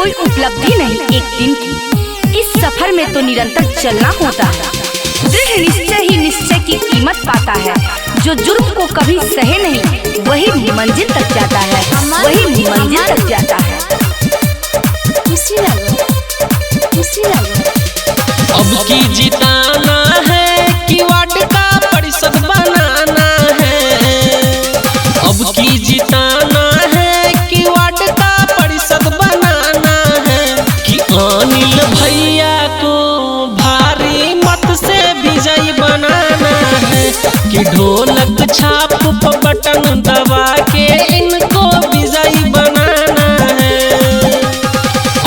कोई उपलब्धि नहीं एक दिन की, इस सफर में तो निरंतर चलना होता है। दृढ़ निश्चय ही निश्चय की कीमत पाता है। जो जुर्म को कभी सहे नहीं वही मंजिल तक जाता है, वही मंजिल तक जाता है। अब की जिताना है कि वार्ड का परिषद बनाना है। अब की जिताना है कि वार्ड का परिषद बनाना है। कि अनिल भैया को भारी मत से विजयी बनाना है। कि ढोलक छाप पर बटन दबा के इनको विजयी बनाना है।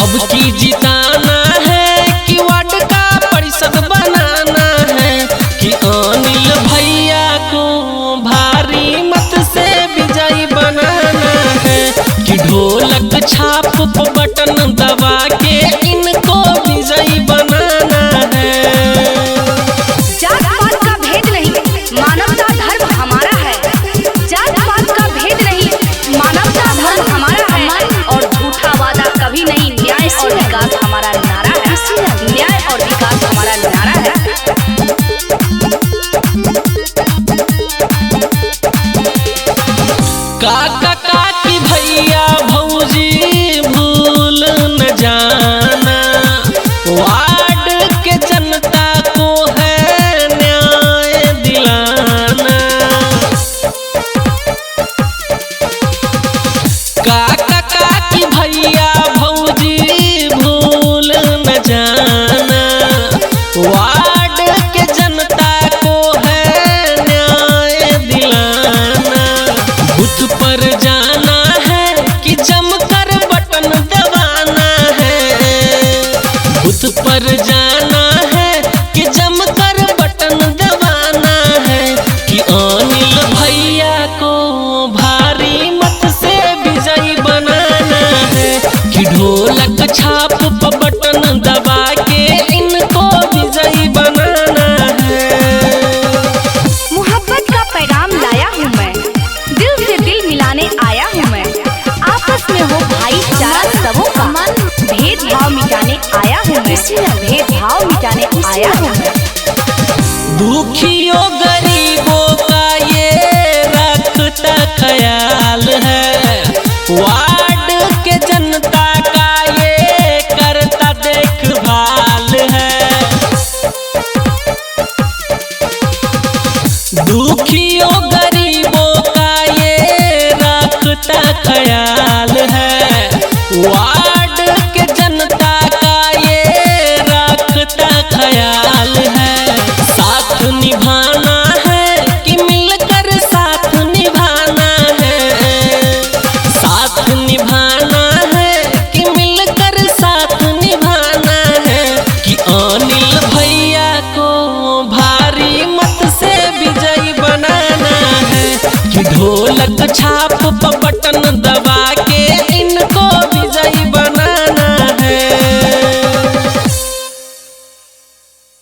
अब की जिताना है कि वार्ड का परिषद बनाना है। कि अनिल भैया को भारी मत से विजयी बनाना है। कि ढोलक छाप पर बटन दबा के इनको विजयी बनाना है। जात पात का भेद नहीं, मानवता धर्म हमारा है। जात पात का भेद नहीं, मानवता धर्म हमारा है। और झूठा वादा कभी नहीं, न्याय और विकास हमारा नारा है। न्याय और विकास हमारा नारा है। काका काकी भैया भौजी भूल न जाना। वार्ड के जनता को है न्याय दिलाना। काका काकी भैया भौजी भूल न जाना। वार्ड के जनता को है न्याय दिलाना। बूथ पर जाना है कि जमकर बटन दबाना है। बूथ पर जाना है कि जमकर बटन दबाना है। कि अनिल भैया को भारी मत से विजयी बनाना है। कि ढोलक छाप पर बटन दबा के इनको विजयी बनाना है। मोहब्बत का पैगाम लाया हूँ मैं, दिल से दिल मिलाने आया हूँ मैं। आपस में हो भाईचारा सबों का, भेदभाव मिटाने आया हूँ मैं। भेदभाव मिटाने आया हूँ मैं। दुखियों गरीबों का ये रखता ख्याल है। वार्ड के जनता का ये करता देखभाल है। दुखियों गरीबों का ये रखता ख्याल है। वार्ड के जनता का ये रखता ख्याल है। साथ निभाना है कि मिलकर साथ निभाना है। साथ निभाना है कि मिलकर साथ निभाना है। कि अनिल भैया को भारी मत से विजयी बनाना है। कि ढोलक छाप पर बटन दबा